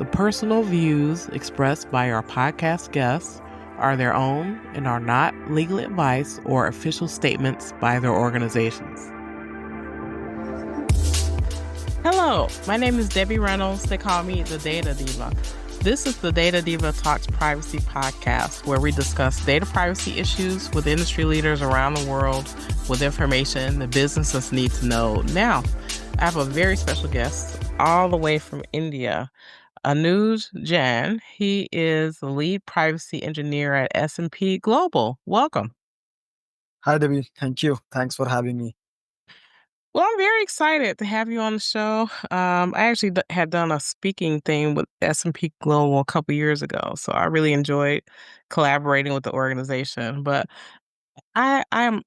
The personal views expressed by our podcast guests are their own and are not legal advice or official statements by their organizations. Hello, my name is Debbie Reynolds. They call me the Data Diva. This is the Data Diva Talks Privacy podcast, where we discuss data privacy issues with industry leaders around the world with information the businesses need to know now. I have a very special guest all the way from India, Anuj Jain. He is the lead privacy engineer at S&P Global. Welcome. Hi, Debbie. Thank you. Thanks for having me. Well, I'm very excited to have you on the show. I actually had done a speaking thing with S&P Global a couple years ago, so I really enjoyed collaborating with the organization. But I am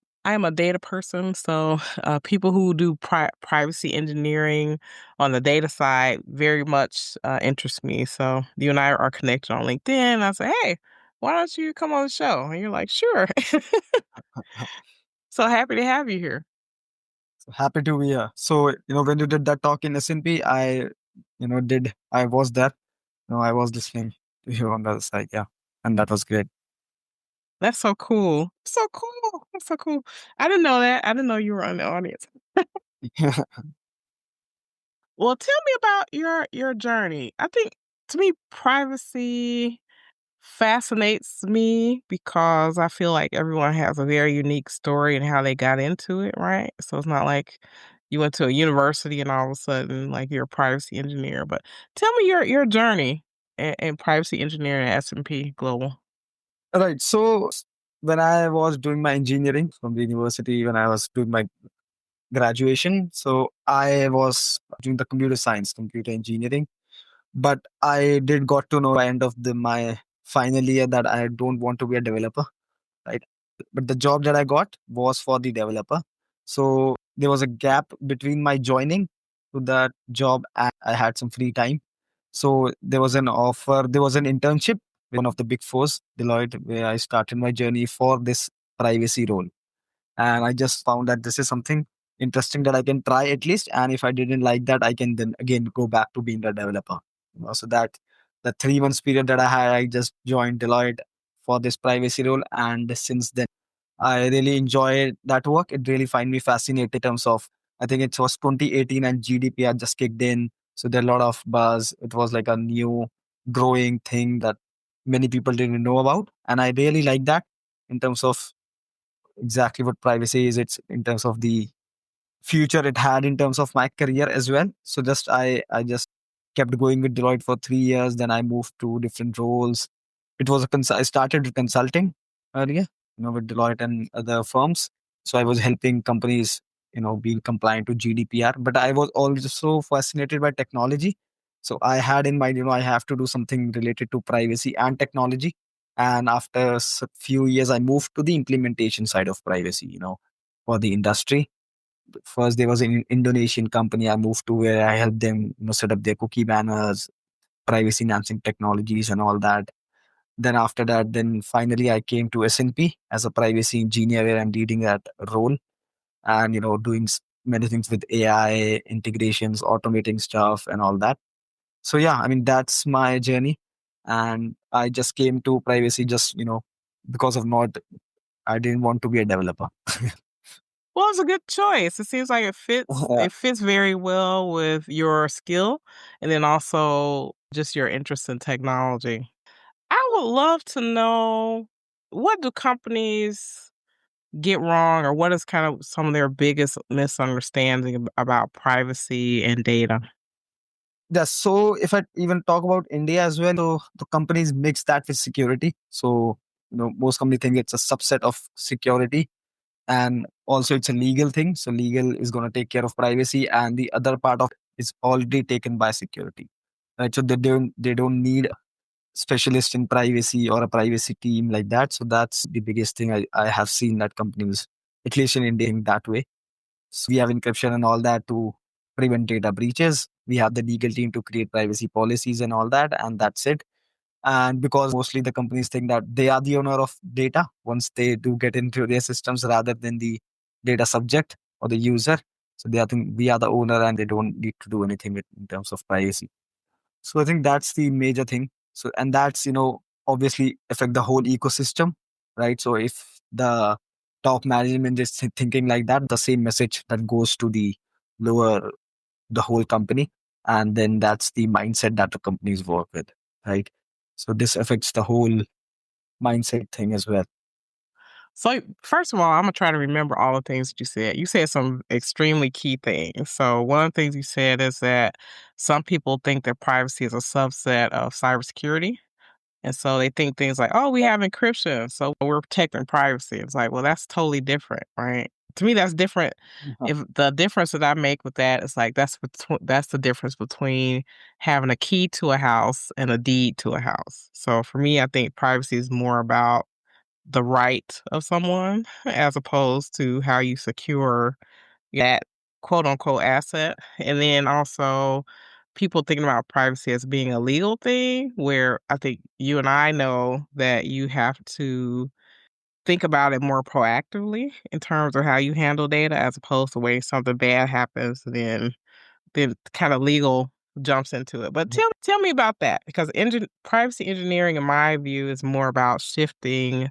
a data person, so people who do privacy engineering on the data side very much interest me. So you and I are connected on LinkedIn. And I say, hey, why don't you come on the show? And you're like, sure. So happy to have you here. So happy to be here. So, when you did that talk in S&P, I was there. I was listening to you on the other side. Yeah. And that was great. That's so cool. So cool. That's so cool. I didn't know that. I didn't know you were on the audience. Well, tell me about your journey. I think, to me, privacy fascinates me because I feel like everyone has a very unique story and how they got into it, right? So it's not like you went to a university and all of a sudden like you're a privacy engineer. But tell me your journey in privacy engineering at S&P Global. Right. So when I was doing my engineering from the university, when I was doing my graduation, so I was doing the computer science, computer engineering. But I did got to know by end of my final year that I don't want to be a developer. Right? But the job that I got was for the developer. So there was a gap between my joining to that job and I had some free time. So there was an offer, there was an internship with one of the big fours, Deloitte, where I started my journey for this privacy role. And I just found that this is something interesting that I can try at least. And if I didn't like that, I can then again go back to being a developer. So that the 3 months period that I had, I just joined Deloitte for this privacy role. And since then, I really enjoy that work. It really find me fascinated in terms of, I think it was 2018 and GDPR just kicked in. So there are a lot of buzz. It was like a new growing thing that many people didn't know about. And I really like that in terms of exactly what privacy is. It's in terms of the future it had in terms of my career as well. So I just kept going with Deloitte for 3 years. Then I moved to different roles. It was I started with consulting earlier, with Deloitte and other firms. So I was helping companies, being compliant to GDPR. But I was also fascinated by technology. So I had in mind, I have to do something related to privacy and technology. And after a few years, I moved to the implementation side of privacy, for the industry. First, there was an Indonesian company I moved to where I helped them, set up their cookie banners, privacy enhancing technologies, and all that. Then after that, then finally I came to S&P as a privacy engineer where I'm leading that role and doing many things with AI integrations, automating stuff, and all that. So yeah, I mean that's my journey, and I just came to privacy just because of not I didn't want to be a developer. Well, it's a good choice. It seems like it fits. Yeah. It fits very well with your skill, and then also just your interest in technology. I would love to know, what do companies get wrong, or what is kind of some of their biggest misunderstanding about privacy and data? Yeah, so if I even talk about India as well, so the companies mix that with security. So, most companies think it's a subset of security and also it's a legal thing. So legal is going to take care of privacy and the other part of it is already taken by security. Right. So they don't need a specialist in privacy or a privacy team like that. So that's the biggest thing I have seen that companies, at least in India, think that way. So we have encryption and all that to prevent data breaches. We have the legal team to create privacy policies and all that, and that's it. And because mostly the companies think that they are the owner of data once they do get into their systems rather than the data subject or the user. So they think we are the owner and they don't need to do anything in terms of privacy. So I think that's the major thing. So, and that's, obviously affect the whole ecosystem, right? So if the top management is thinking like that, the same message that goes to the whole company. And then that's the mindset that the companies work with, right? So this affects the whole mindset thing as well. So, first of all, I'm gonna try to remember all the things that you said. You said some extremely key things. So, one of the things you said is that some people think that privacy is a subset of cybersecurity. And so they think things like, oh, we have encryption, so we're protecting privacy. It's like, well, that's totally different, right? To me, that's different. Uh-huh. If the difference that I make with that is like that's the difference between having a key to a house and a deed to a house. So for me, I think privacy is more about the right of someone as opposed to how you secure that quote unquote asset. And then also people thinking about privacy as being a legal thing, where I think you and I know that you have to think about it more proactively in terms of how you handle data as opposed to waiting something bad happens then kind of legal jumps into it. But tell me about that because privacy engineering, in my view, is more about shifting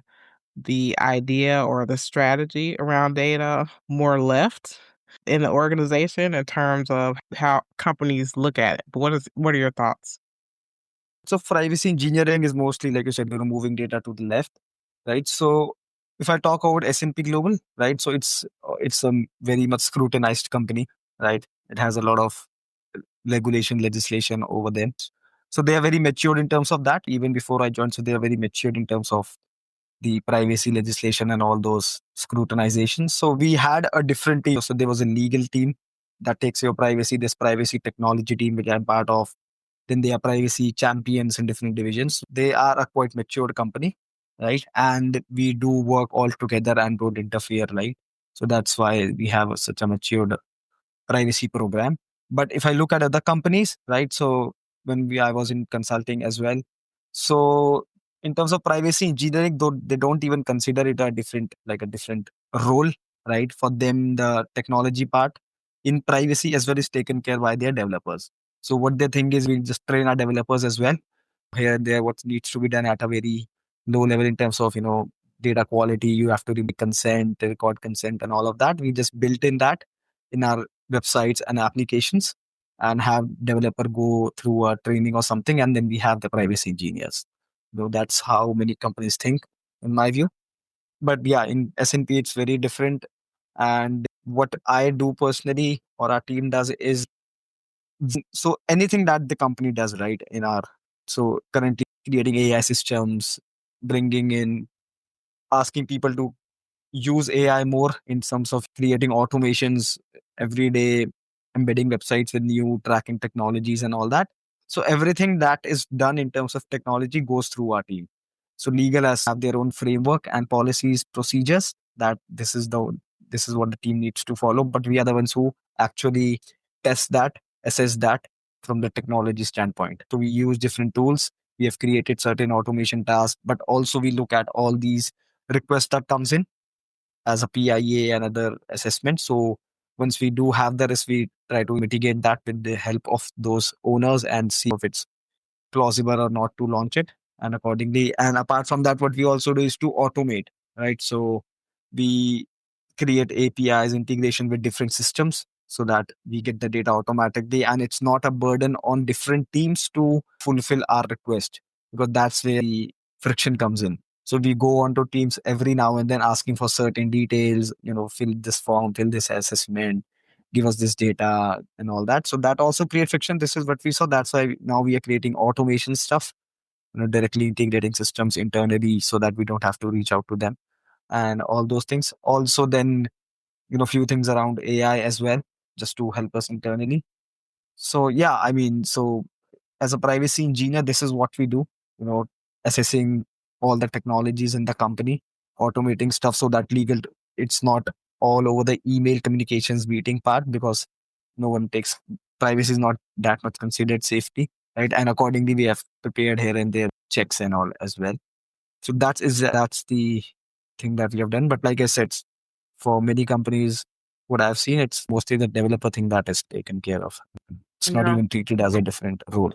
the idea or the strategy around data more left in the organization in terms of how companies look at it. But what are your thoughts? So privacy engineering is mostly, like you said, moving data to the left, right? So if I talk about S&P Global, right? So it's a very much scrutinized company, right? It has a lot of regulation legislation over them. So they are very matured in terms of that. Even before I joined, so they are very matured in terms of the privacy legislation and all those scrutinizations. So we had a different team. So there was a legal team that takes your privacy. This privacy technology team, which I'm part of. Then they are privacy champions in different divisions. They are a quite matured company, right? And we do work all together and don't interfere, right? So that's why we have such a matured privacy program. But if I look at other companies, right? So I was in consulting as well. So in terms of privacy engineering, though they don't even consider it a different role, right? For them, the technology part in privacy as well is taken care by their developers. So what they think is we just train our developers as well here and there what needs to be done at a very low level in terms of data quality. You have to consent, record consent, and all of that. We just built in that in our websites and applications and have developer go through a training or something, and then we have the privacy engineers. So that's how many companies think, in my view. But yeah, in S&P it's very different. And what I do personally or our team does is, so anything that the company does, right, in our, so currently creating AI systems, bringing in, asking people to use AI more in terms of creating automations every day, embedding websites with new tracking technologies and all that. So everything that is done in terms of technology goes through our team. So legal has have their own framework and policies, procedures that this is what the team needs to follow. But we are the ones who actually test that, assess that from the technology standpoint. So we use different tools. We have created certain automation tasks, but also we look at all these requests that comes in as a PIA and other assessments. So once we do have the risk, we try to mitigate that with the help of those owners and see if it's plausible or not to launch it. And accordingly, and apart from that, what we also do is to automate, right? So we create APIs integration with different systems so that we get the data automatically and it's not a burden on different teams to fulfill our request, because that's where the friction comes in. So we go onto teams every now and then asking for certain details, fill this form, fill this assessment, give us this data and all that. So that also creates friction. This is what we saw. That's why now we are creating automation stuff, directly integrating systems internally so that we don't have to reach out to them and all those things. Also, then, few things around AI as well, just to help us internally. So yeah, I mean, so as a privacy engineer, this is what we do, you know, assessing all the technologies in the company, automating stuff so that it's not all over the email communications meeting part, because no one takes, privacy is not that much considered safety, right? And accordingly, we have prepared here and there checks and all as well. So that's the thing that we have done. But like I said, for many companies, what I've seen, it's mostly the developer thing that is taken care of. It's not Yeah. even treated as a different role.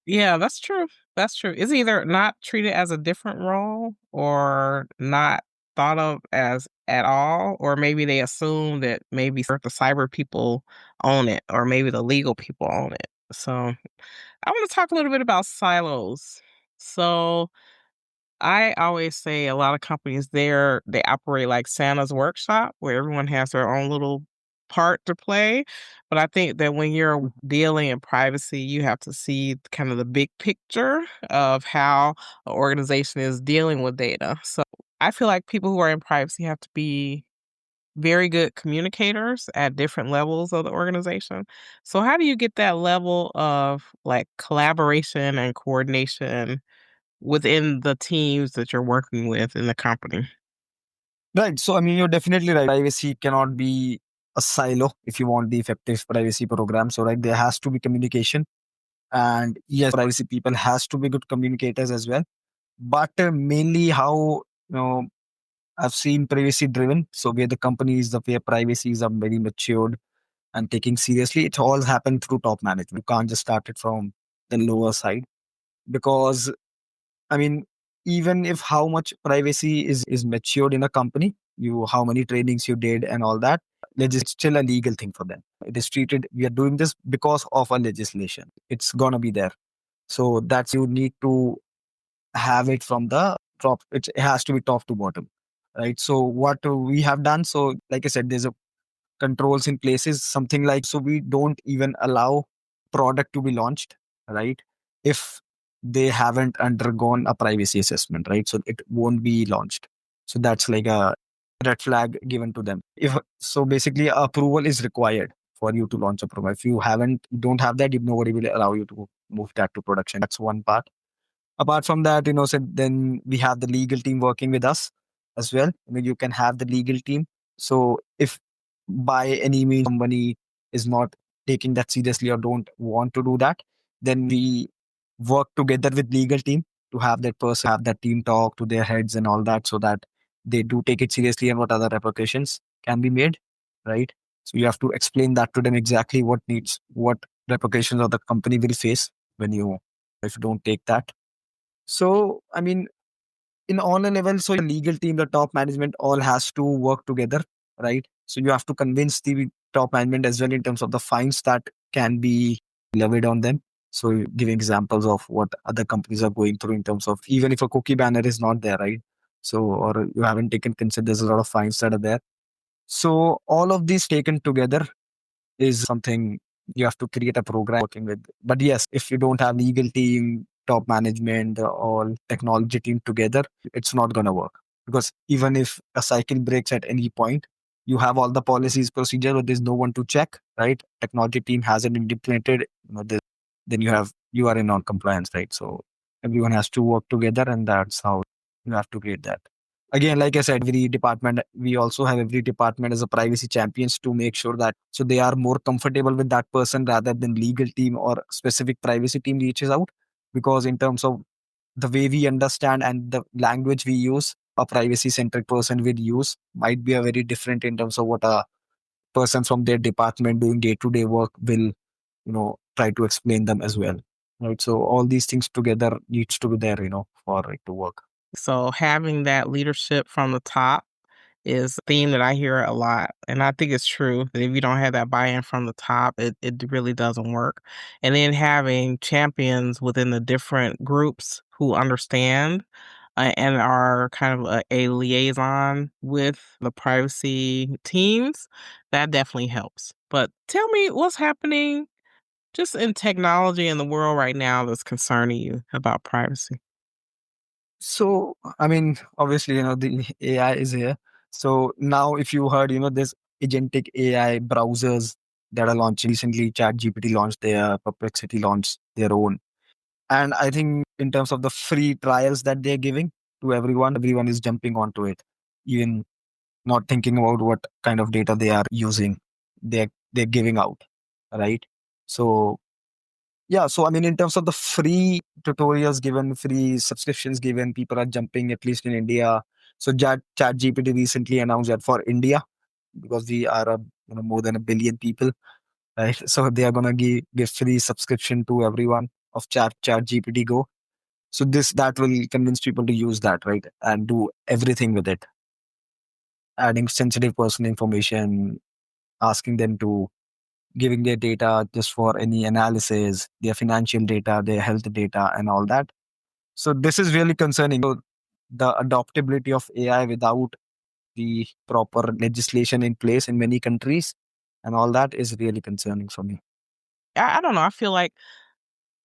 Yeah, that's true. That's true. It's either not treated as a different role or not thought of as at all, or maybe they assume that maybe the cyber people own it, or maybe the legal people own it. So I want to talk a little bit about silos. So I always say a lot of companies there, they operate like Santa's workshop where everyone has their own little part to play. But I think that when you're dealing in privacy, you have to see kind of the big picture of how an organization is dealing with data. So I feel like people who are in privacy have to be very good communicators at different levels of the organization. So how do you get that level of like collaboration and coordination within the teams that you're working with in the company? Right. So, I mean, you're definitely right. Privacy cannot be a silo if you want the effective privacy program. So, right, there has to be communication. And yes, privacy people has to be good communicators as well. But mainly how, I've seen privacy driven. So, where the companies, the where privacies are very matured and taking seriously, it all happened through top management. You can't just start it from the lower side because I mean, even if how much privacy is matured in a company, you how many trainings you did and all that, it's still a legal thing for them. It is treated. We are doing this because of a legislation. It's gonna be there. So that's you need to have it from the top. It has to be top to bottom, right? So what we have done. So like I said, there's a controls in places, something like so we don't even allow product to be launched, right? If they haven't undergone a privacy assessment, right? So it won't be launched. So that's like a red flag given to them. If so, basically, approval is required for you to launch a product. If you don't have that, if nobody will allow you to move that to production. That's one part. Apart from that, so then we have the legal team working with us as well. You can have the legal team. So if by any means somebody is not taking that seriously or don't want to do that, then we work together with legal team to have that person have that team talk to their heads and all that so that they do take it seriously and what other repercussions can be made, right? So you have to explain that to them exactly what repercussions of the company will face when you if you don't take that. So, I mean, in on a level, so the legal team, the top management all has to work together, right? So you have to convince the top management as well in terms of the fines that can be levied on them. So you give examples of what other companies are going through in terms of even if a cookie banner is not there, right? So or you haven't taken consider there's a lot of fines that are there. So all of these taken together is something you have to create a program working with. But yes, if you don't have legal team, top management, all technology team together, it's not going to work. Because even if a cycle breaks at any point, you have all the policies, procedures, but there's no one to check, right? Technology team hasn't implemented, then you are in non-compliance, right? So everyone has to work together, and that's how you have to create that. Again, like I said, every department, we also have every department as a privacy champions to make sure that so they are more comfortable with that person rather than legal team or specific privacy team reaches out. Because in terms of the way we understand and the language we use, a privacy centric person will use might be a very different in terms of what a person from their department doing day to day work will, try to explain them as well. Right. So all these things together needs to be there, for it to work. So having that leadership from the top is a theme that I hear a lot. And I think it's true that if you don't have that buy-in from the top, it really doesn't work. And then having champions within the different groups who understand and are kind of a liaison with the privacy teams, that definitely helps. But tell me what's happening just in technology in the world right now that's concerning you about privacy. So, I mean, obviously, the AI is here. So now, if you heard, there's agentic AI browsers that are launching recently. ChatGPT launched their, Perplexity launched their own. And I think in terms of the free trials that they're giving to everyone is jumping onto it, even not thinking about what kind of data they are using. They're giving out, right? So yeah, so I mean, in terms of the free tutorials given, free subscriptions given, people are jumping, at least in India. So ChatGPT recently announced that for India, because we are more than a billion people, right? So they are gonna give free subscription to everyone of chat GPT Go. So that will convince people to use that, right? And do everything with it, adding sensitive personal information, asking them to giving their data just for any analysis, their financial data, their health data, and all that. So this is really concerning. So the adoptability of AI without the proper legislation in place in many countries and all that is really concerning for me. I don't know. I feel like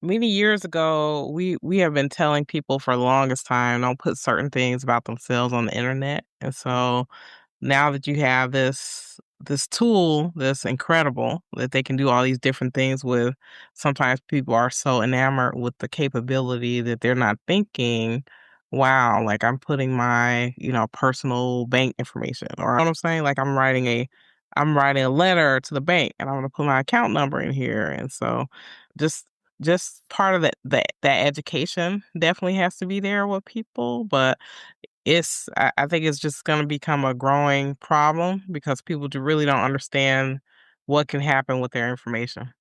many years ago, we have been telling people for the longest time, don't put certain things about themselves on the internet. And so now that you have this tool that's incredible that they can do all these different things with, sometimes people are so enamored with the capability that they're not thinking, wow, like I'm putting my, personal bank information, or what I'm saying, like I'm writing a letter to the bank and I'm gonna put my account number in here. And so just just part of that education definitely has to be there with people, but I think it's just gonna become a growing problem because people really don't understand what can happen with their information.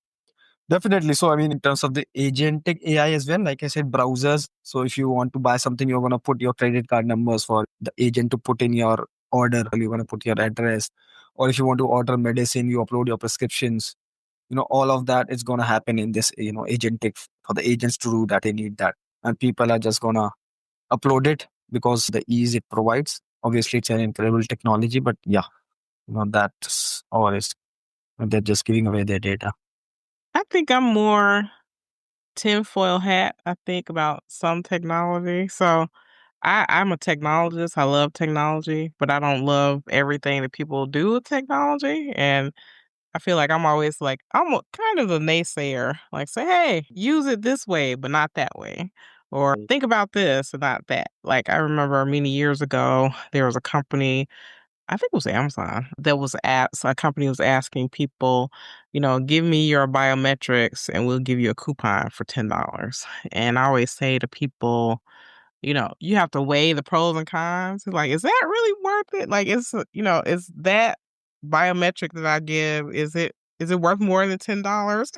Definitely. So, I mean, in terms of the agentic AI as well, like I said, browsers. So, if you want to buy something, you're going to put your credit card numbers for the agent to put in your order. You're going to put your address. Or if you want to order medicine, you upload your prescriptions. All of that is going to happen in this, agentic for the agents to do that. They need that. And people are just going to upload it because the ease it provides. Obviously, it's an incredible technology, but yeah, that's all is. They're just giving away their data. I think I'm more tinfoil hat, I think, about some technology. So I'm a technologist. I love technology, but I don't love everything that people do with technology. And I feel like I'm always like, kind of a naysayer, like say, hey, use it this way, but not that way. Or think about this and not that. Like I remember many years ago, there was a company, I think it was Amazon, that was a company was asking people, give me your biometrics and we'll give you a coupon for $10. And I always say to people, you have to weigh the pros and cons. Like, is that really worth it? Like, is that biometric that I give, is it worth more than $10?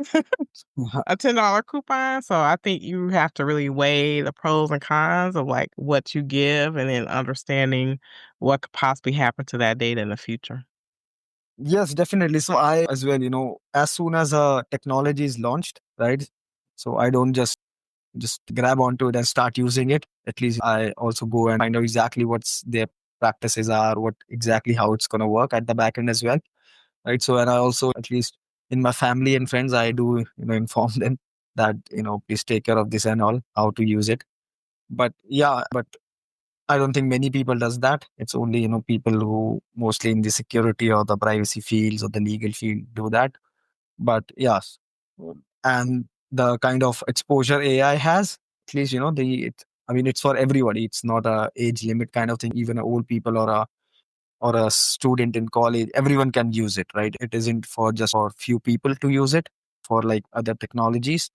A $10 coupon? So I think you have to really weigh the pros and cons of like what you give and then understanding what could possibly happen to that data in the future. Yes, definitely. So I as well, as soon as a technology is launched, right? So I don't just grab onto it and start using it. At least I also go and find out exactly what's their practices are, what exactly how it's gonna work at the back end as well. Right. So and I also at least in my family and friends, I do, inform them that, please take care of this and all, how to use it. But yeah, but I don't think many people does that. It's only, people who mostly in the security or the privacy fields or the legal field do that. But yes, and the kind of exposure AI has, at least, I mean, it's for everybody. It's not a age limit kind of thing. Even old people or a student in college, everyone can use it, right? It isn't for just for few people to use it for like other technologies.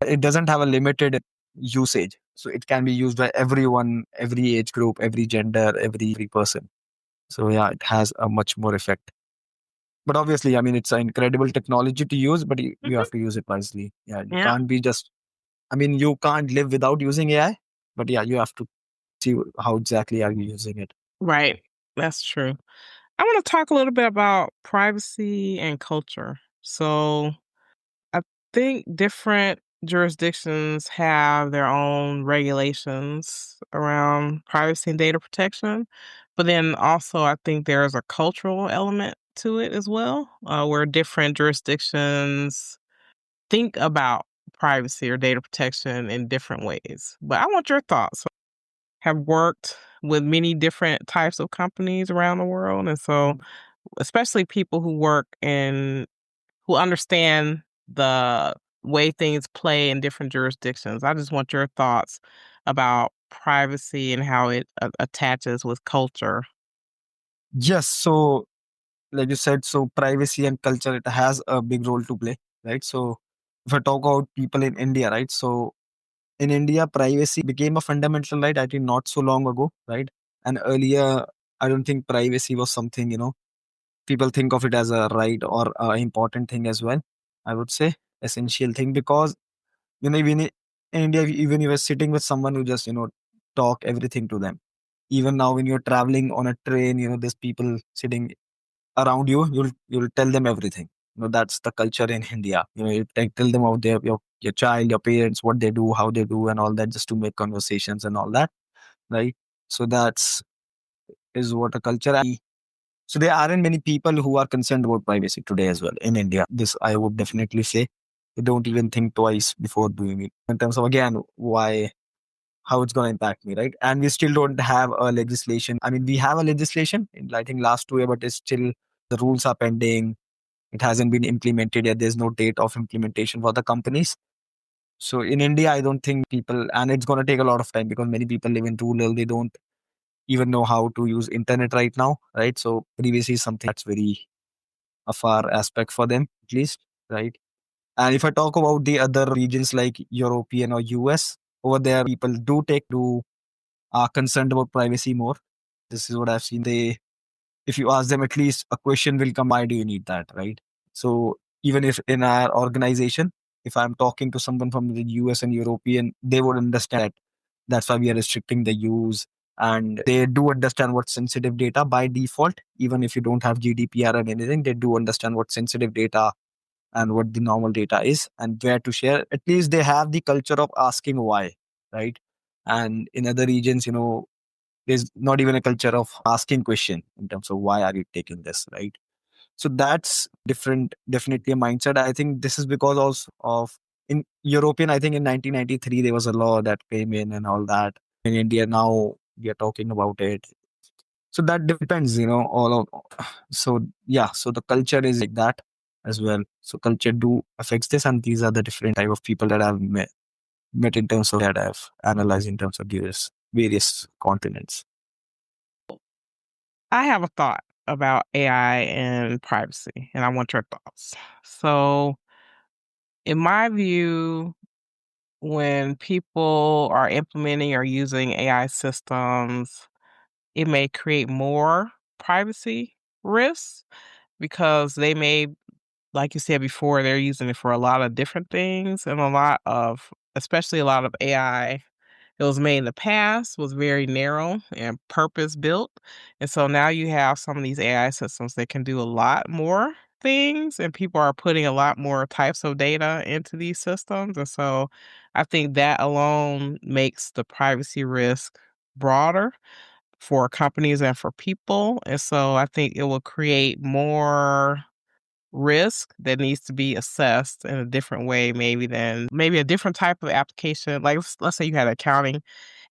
It doesn't have a limited usage. So it can be used by everyone, every age group, every gender, every person. So yeah, it has a much more effect. But obviously, I mean, it's an incredible technology to use, but you Mhm. have to use it wisely. Yeah, you Yeah. can't be just, I mean, you can't live without using AI, but yeah, you have to see how exactly are you using it. Right. That's true. I want to talk a little bit about privacy and culture. So I think different jurisdictions have their own regulations around privacy and data protection. But then also, I think there's a cultural element to it as well, where different jurisdictions think about privacy or data protection in different ways. But I want your thoughts. Have worked with many different types of companies around the world. And so, especially people who understand the way things play in different jurisdictions. I just want your thoughts about privacy and how it attaches with culture. Yes. So, like you said, so privacy and culture, it has a big role to play, right? So, if I talk about people in India, right? So, in India, privacy became a fundamental right, I think, not so long ago, right? And earlier, I don't think privacy was something, people think of it as a right or a important thing as well. I would say essential thing because, even in India, even you were sitting with someone who just, talk everything to them. Even now, when you're traveling on a train, there's people sitting around you. You'll tell them everything. That's the culture in India. You tell them about your child, your parents, what they do, how they do, and all that, just to make conversations and all that, right? So that's is what a culture. So there aren't many people who are concerned about privacy today as well in India. This I would definitely say. They don't even think twice before doing it. In terms of again, why how it's going to impact me, right? And we still don't have a legislation. I mean, we have a legislation in I think last 2 years, but it's still the rules are pending. It hasn't been implemented yet. There's no date of implementation for the companies. So in India, I don't think people, and it's going to take a lot of time because many people live in rural. They don't even know how to use internet right now, right? So privacy is something that's very a far aspect for them, at least, right? And if I talk about the other regions like European or US, over there people do are concerned about privacy more. This is what I've seen. If you ask them, at least a question will come, why do you need that, right? So even if in our organization, if I'm talking to someone from the US and European, they would understand that that's why we are restricting the use. And they do understand what's sensitive data by default. Even if you don't have GDPR and anything, they do understand what sensitive data and what the normal data is and where to share. At least they have the culture of asking why, right? And in other regions, there's not even a culture of asking question in terms of why are you taking this, right? So that's different, definitely a mindset. I think this is because also of in European, I think in 1993 there was a law that came in and all that. In India now we are talking about it. So that depends, all of so yeah, so the culture is like that as well. So culture do affects this, and these are the different type of people that I've met in terms of that I've analyzed in terms of various continents. I have a thought about AI and privacy, and I want your thoughts. So, in my view, when people are implementing or using AI systems, it may create more privacy risks because they may, like you said before, they're using it for a lot of different things and especially a lot of AI it was made in the past was very narrow and purpose built. And so now you have some of these AI systems that can do a lot more things, and people are putting a lot more types of data into these systems. And so I think that alone makes the privacy risk broader for companies and for people. And so I think it will create more risk that needs to be assessed in a different way maybe a different type of application. Like let's say you had an accounting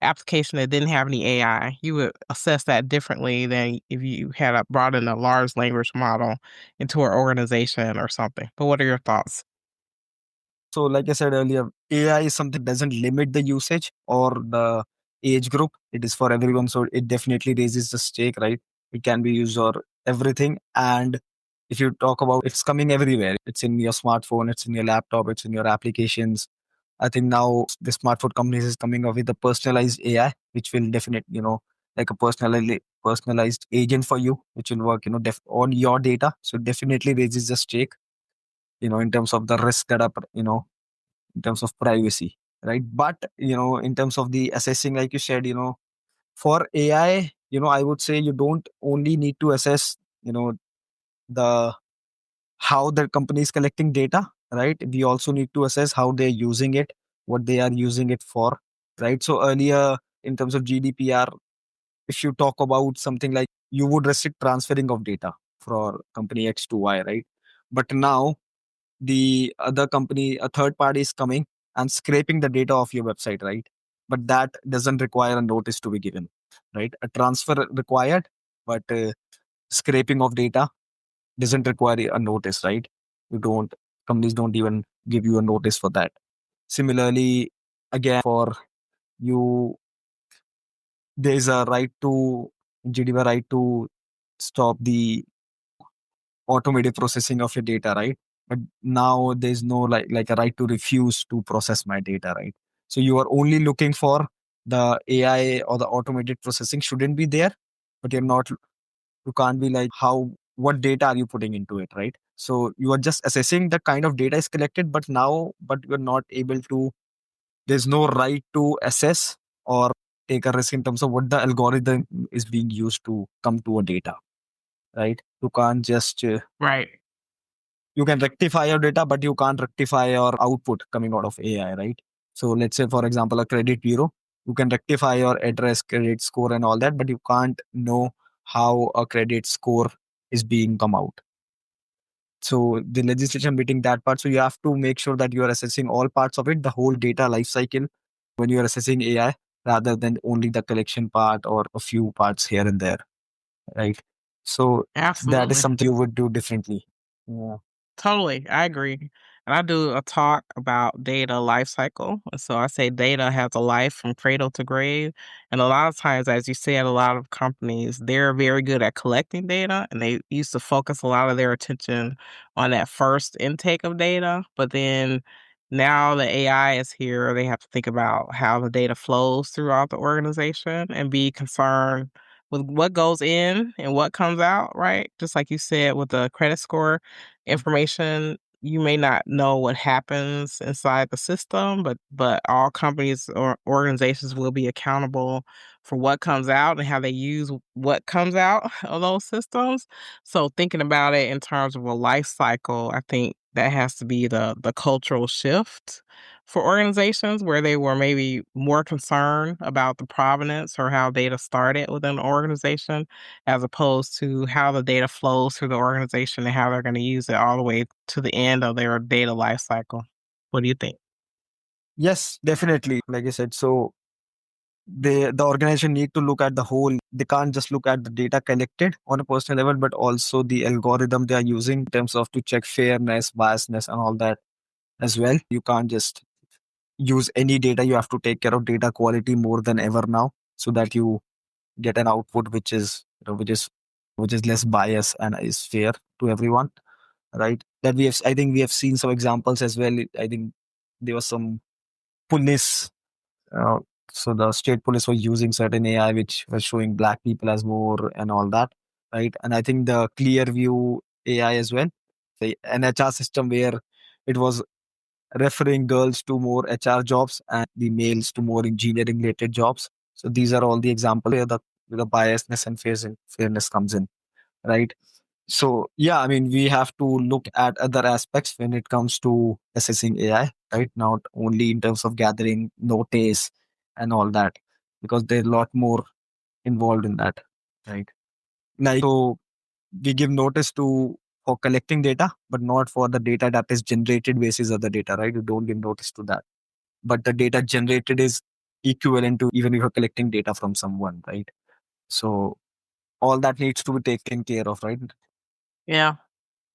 application that didn't have any AI, you would assess that differently than if you had brought in a large language model into an organization or something. But what are your thoughts? So, like I said earlier, AI is something that doesn't limit the usage or the age group. It is for everyone. So, it definitely raises the stake, right? It can be used for everything. And if you talk about it's coming everywhere, it's in your smartphone, it's in your laptop, it's in your applications. I think now the smartphone companies is coming up with a personalized AI, which will definitely, like a personalized agent for you, which will work, on your data. So, definitely raises the stake, in terms of the risk that are, in terms of privacy, right? But in terms of the assessing, like you said, for AI, I would say you don't only need to assess, the how the company is collecting data, right? We also need to assess how they're using it, what they are using it for, right? So earlier, in terms of GDPR, if you talk about something like you would restrict transferring of data for company X to Y, right? But now the other company, a third party is coming and scraping the data of your website, right? But that doesn't require a notice to be given, right? A transfer required, but scraping of data doesn't require a notice, right? You don't, companies don't even give you a notice for that. Similarly, again, for you, there's a right to, GDPR right to stop the automated processing of your data, right? But now there's no like a right to refuse to process my data, right? So you are only looking for the AI or the automated processing shouldn't be there, but you can't be like how what data are you putting into it, right? So you are just assessing the kind of data is collected, but you're not able to There's no right to assess or take a risk in terms of what the algorithm is being used to come to a data, right? You can't just Right. you can rectify your data, but you can't rectify your output coming out of AI, right? So let's say, for example, a credit bureau, you can rectify your address, credit score, and all that, but you can't know how a credit score is being come out. So the legislation meeting that part. So you have to make sure that you are assessing all parts of it, the whole data life cycle when you are assessing AI, rather than only the collection part or a few parts here and there, right? So that is Absolutely. something you would do differently. Yeah. Totally, I agree. And I do a talk about data life cycle. And so I say data has a life from cradle to grave. And a lot of times, as you said, a lot of companies, they're very good at collecting data and they used to focus a lot of their attention on that first intake of data. But then now the AI is here, they have to think about how the data flows throughout the organization and be concerned with what goes in and what comes out, right? Just like you said with the credit score information, you may not know what happens inside the system, but all companies or organizations will be accountable for what comes out and how they use what comes out of those systems. So thinking about it in terms of a life cycle, I think that has to be the cultural shift for organizations where they were maybe more concerned about the provenance or how data started within the organization as opposed to how the data flows through the organization and how they're going to use it all the way to the end of their data life cycle. What do you think? Yes, definitely. Like I said, so the organization need to look at the whole. They can't just look at the data collected on a personal level, but also the algorithm they are using in terms of to check fairness, biasness, and all that as well. You can't just use any data. You have to take care of data quality more than ever now, so that you get an output which is which is less biased and is fair to everyone, right? That we have, I think we have seen some examples as well. I think there was some police. Uh, so the state police were using certain AI which was showing black people as more and all that, right? And I think the clear view AI as well, the NHR system where it was referring girls to more HR jobs and the males to more engineering related jobs. So these are all the examples where the biasness and fairness comes in, right? So yeah, I mean, we have to look at other aspects when it comes to assessing AI, right? Not only in terms of gathering notice and all that, because there's a lot more involved in that, right? Like, so we give notice to for collecting data, but not for the data that is generated basis of the data, right? You don't give notice to that. But the data generated is equivalent to even if you're collecting data from someone, right? So all that needs to be taken care of, right? Yeah.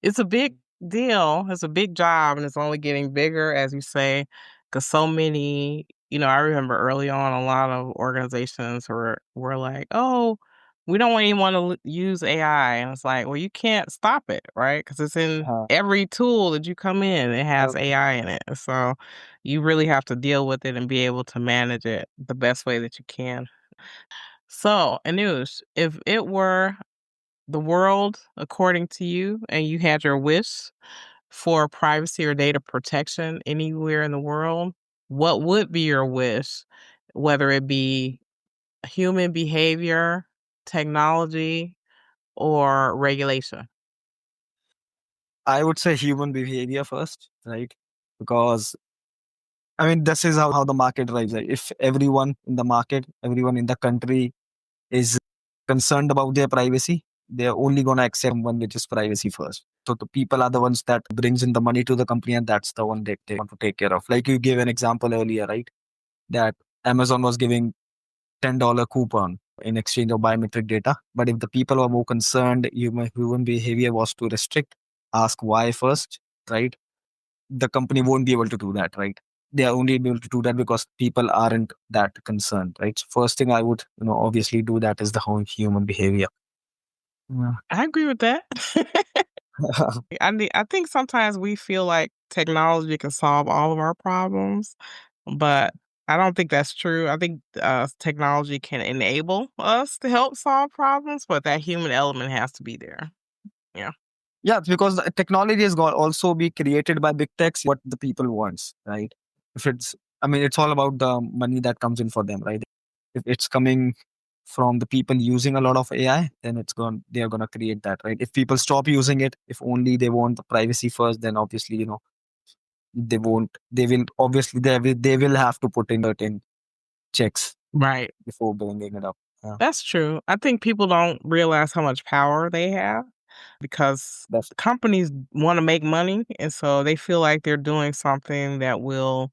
It's a big deal. It's a big job, and it's only getting bigger, as you say, because so many. I remember early on, a lot of organizations were like, "Oh, we don't even want to use AI," and it's like, well, you can't stop it, right? Because it's in Uh, every tool that you come in. It has AI in it, so you really have to deal with it and be able to manage it the best way that you can. So, Anush, if it were the world according to you and you had your wish for privacy or data protection anywhere in the world, what would be your wish? Whether it be human behavior, technology, or regulation? I would say human behavior first, right? Because I mean, this is how the market drives. Like, if everyone in the market, everyone in the country is concerned about their privacy, they're only going to accept one which is privacy first. So the people are the ones that brings in the money to the company, and that's the one they want to take care of. Like you gave an example earlier, right? That Amazon was giving $10 coupon in exchange of biometric data. But if the people were more concerned, human behavior was to restrict, ask why first, right? The company won't be able to do that, right? They are only able to do that because people aren't that concerned, right? So first thing I would, obviously do that is the whole human behavior. Yeah. I agree with that. I think sometimes we feel like technology can solve all of our problems, but I don't think that's true. I think technology can enable us to help solve problems, but that human element has to be there. Yeah. Yeah, it's because the technology has got also be created by big techs what the people wants, right? If it's I mean, it's all about the money that comes in for them, right? If it's coming from the people using a lot of AI, then they are gonna create that, right? If people stop using it, if only they want the privacy first, then obviously, they won't. They will obviously they will have to put in certain checks Right. before bringing it up. Yeah, That's true. I think people don't realize how much power they have because that's companies want to make money. And so they feel like they're doing something that will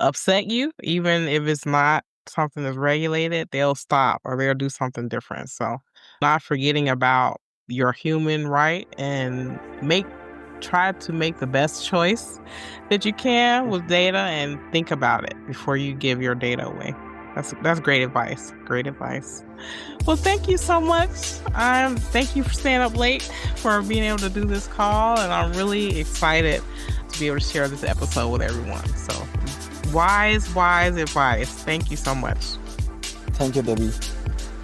upset you, even if it's not something that's regulated, they'll stop or they'll do something different. So not forgetting about your human right and try to make the best choice that you can with data and think about it before you give your data away. That's great advice. Great advice. Well, thank you so much. Thank you for staying up late for being able to do this call, and I'm really excited to be able to share this episode with everyone. So wise advice. Thank you so much. Thank you, Debbie.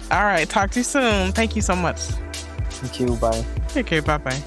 All right, talk to you soon. Thank you so much. Thank you. Bye. Okay, bye-bye.